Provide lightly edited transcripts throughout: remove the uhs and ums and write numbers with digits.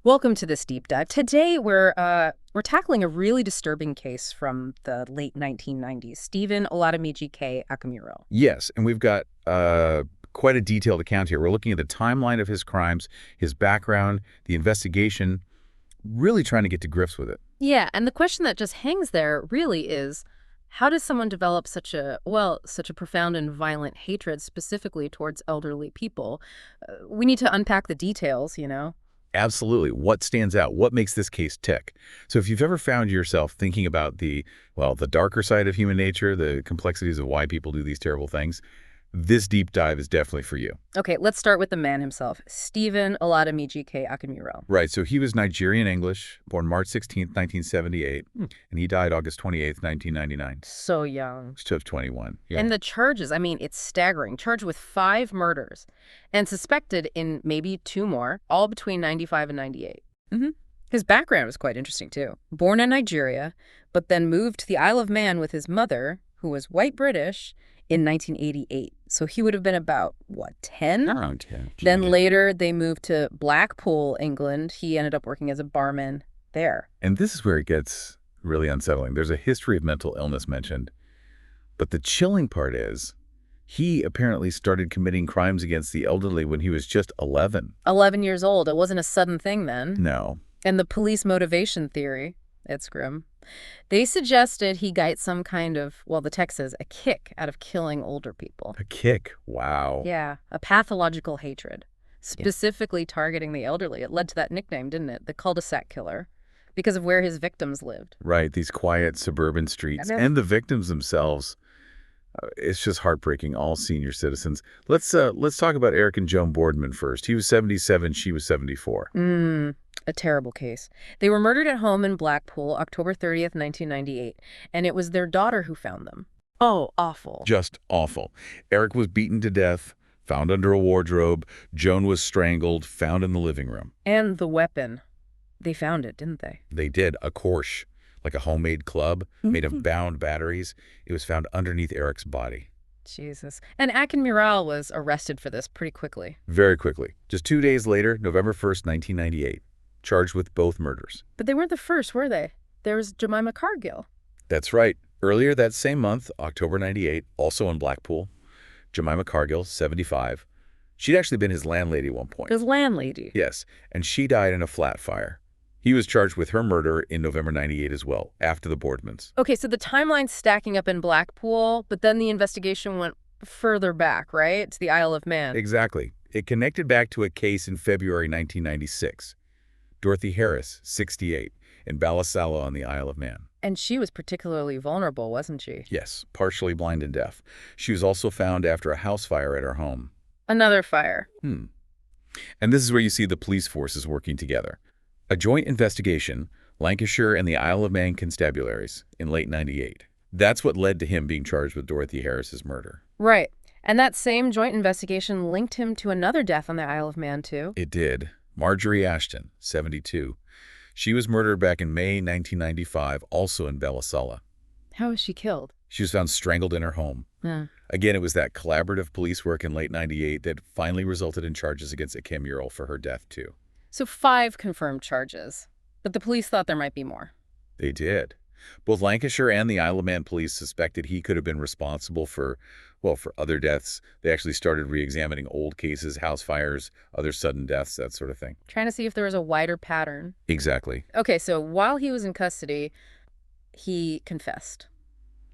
Welcome to this deep dive. Today we're tackling a really disturbing case from the late 1990s. Stephen Akinmurele. Yes, and we've got quite a detailed account here. We're looking at the timeline of his crimes, his background, the investigation, really trying to get to grips with it. Yeah, and the question that just hangs there really is, how does someone develop such a profound and violent hatred specifically towards elderly people? We need to unpack the details. Absolutely. What stands out? What makes this case tick? So if you've ever found yourself thinking about the darker side of human nature, the complexities of why people do these terrible things, this deep dive is definitely for you. Okay, let's start with the man himself, Stephen Akinmurele. Right. So he was Nigerian English, born March 16th, 1978, and he died August 28th, 1999. So young. Just 21. Yeah. And the charges, it's staggering. Charged with 5 murders and suspected in maybe 2 more, all between 95 and 98. His background was quite interesting, too. Born in Nigeria, but then moved to the Isle of Man with his mother, who was white British, in 1988. So he would have been about, 10? Around 10. Then later they moved to Blackpool, England. He ended up working as a barman there. And this is where it gets really unsettling. There's a history of mental illness mentioned. But the chilling part is he apparently started committing crimes against the elderly when he was just 11. 11 years old. It wasn't a sudden thing then. No. And the police motivation theory, it's grim. They suggested he got some kind of, the text says, a kick out of killing older people. A kick. Wow. Yeah, a pathological hatred, specifically targeting the elderly. It led to that nickname, didn't it? The Cul-de-Sac Killer, because of where his victims lived. Right. These quiet suburban streets and the victims themselves. It's just heartbreaking. All senior citizens. Let's talk about Eric and Joan Boardman first. He was 77. She was 74. A terrible case. They were murdered at home in Blackpool, October 30th, 1998, and it was their daughter who found them. Oh, awful. Just awful. Eric was beaten to death, found under a wardrobe. Joan was strangled, found in the living room. And the weapon. They found it, didn't they? They did. A Korsh, like a homemade club made of bound batteries. It was found underneath Eric's body. Jesus. And Akinmurele was arrested for this pretty quickly. Very quickly. Just 2 days later, November 1st, 1998. Charged with both murders. But they weren't the first, were they? There was Jemima Cargill. That's right. Earlier that same month, October 98, also in Blackpool, Jemima Cargill, 75. She'd actually been his landlady at one point. His landlady? Yes, and she died in a flat fire. He was charged with her murder in November 98 as well, after the Boardmans. Okay, so the timeline's stacking up in Blackpool, but then the investigation went further back, right? To the Isle of Man. Exactly. It connected back to a case in February 1996. Dorothy Harris, 68, in Ballasalla on the Isle of Man. And she was particularly vulnerable, wasn't she? Yes, partially blind and deaf. She was also found after a house fire at her home. Another fire. And this is where you see the police forces working together. A joint investigation, Lancashire and the Isle of Man constabularies, in late 98. That's what led to him being charged with Dorothy Harris's murder. Right. And that same joint investigation linked him to another death on the Isle of Man, too. It did. Marjorie Ashton, 72. She was murdered back in May 1995, also in Ballasalla. How was she killed? She was found strangled in her home. Again, it was that collaborative police work in late 98 that finally resulted in charges against Akinmurele for her death, too. So 5 confirmed charges, but the police thought there might be more. They did. Both Lancashire and the Isle of Man police suspected he could have been responsible for other deaths. They actually started re-examining old cases, house fires, other sudden deaths, that sort of thing. Trying to see if there was a wider pattern. Exactly. Okay, so while he was in custody, he confessed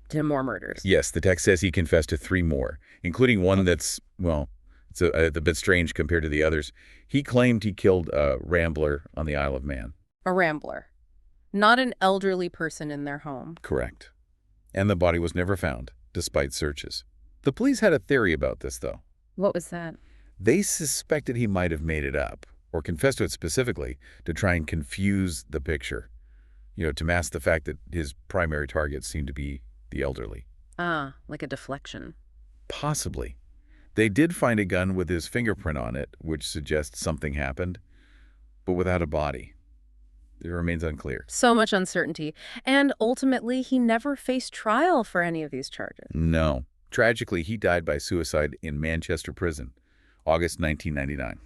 to more murders. Yes, the text says he confessed to 3 more, including one that's, it's a bit strange compared to the others. He claimed he killed a rambler on the Isle of Man. A rambler. Not an elderly person in their home. Correct. And the body was never found, despite searches. The police had a theory about this, though. What was that? They suspected he might have made it up, or confessed to it specifically, to try and confuse the picture. To mask the fact that his primary target seemed to be the elderly. Like a deflection. Possibly. They did find a gun with his fingerprint on it, which suggests something happened, but without a body. It remains unclear. So much uncertainty. And ultimately, he never faced trial for any of these charges. No. Tragically, he died by suicide in Manchester prison, August 1999.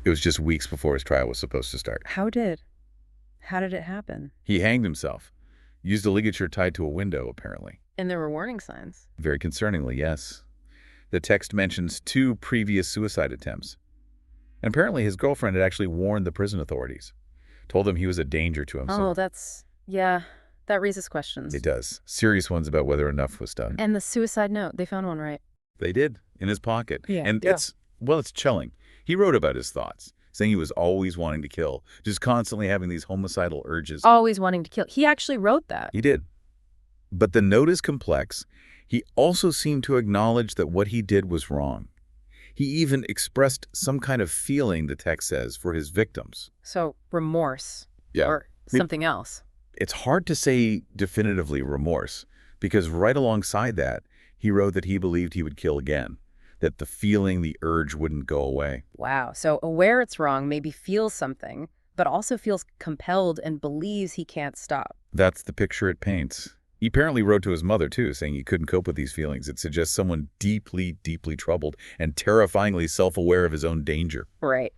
It was just weeks before his trial was supposed to start. How did it happen? He hanged himself, used a ligature tied to a window, apparently. And there were warning signs. Very concerningly, yes. The text mentions 2 previous suicide attempts. And apparently his girlfriend had actually warned the prison authorities, told them he was a danger to himself. Oh, yeah, that raises questions. It does. Serious ones about whether enough was done. And the suicide note, they found one, right? They did, in his pocket. Yeah. And Yeah. it's chilling. He wrote about his thoughts, saying he was always wanting to kill, just constantly having these homicidal urges. Always wanting to kill. He actually wrote that. He did. But the note is complex. He also seemed to acknowledge that what he did was wrong. He even expressed some kind of feeling, the text says, for his victims. So remorse. Yeah. Or something else. It's hard to say definitively remorse, because right alongside that, he wrote that he believed he would kill again, that the feeling, the urge wouldn't go away. Wow. So aware it's wrong, maybe feels something, but also feels compelled and believes he can't stop. That's the picture it paints. He apparently wrote to his mother, too, saying he couldn't cope with these feelings. It suggests someone deeply, deeply troubled and terrifyingly self-aware of his own danger. Right.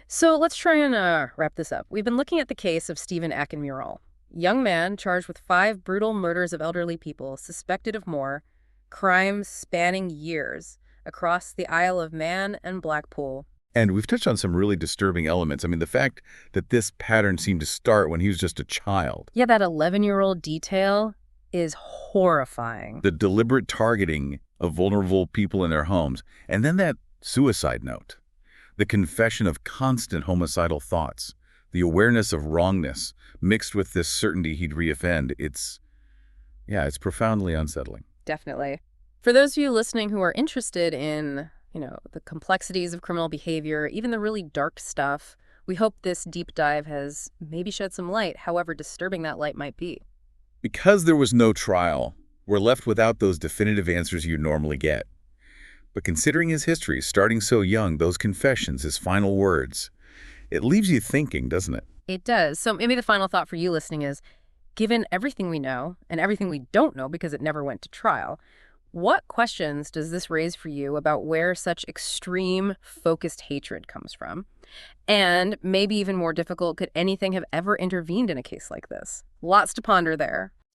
So let's try and wrap this up. We've been looking at the case of Stephen Akinmurele, young man charged with 5 brutal murders of elderly people, suspected of more, crimes spanning years across the Isle of Man and Blackpool. And we've touched on some really disturbing elements. I mean, the fact that this pattern seemed to start when he was just a child. Yeah, that 11-year-old detail is horrifying. The deliberate targeting of vulnerable people in their homes. And then that suicide note. The confession of constant homicidal thoughts. The awareness of wrongness mixed with this certainty he'd reoffend. It's profoundly unsettling. Definitely. For those of you listening who are interested in, the complexities of criminal behavior, even the really dark stuff, we hope this deep dive has maybe shed some light, however disturbing that light might be. Because there was no trial, we're left without those definitive answers you normally get. But considering his history, starting so young, those confessions, his final words, it leaves you thinking, doesn't it? It does. So maybe the final thought for you listening is, given everything we know and everything we don't know because it never went to trial, what questions does this raise for you about where such extreme, focused hatred comes from? And maybe even more difficult, could anything have ever intervened in a case like this? Lots to ponder there.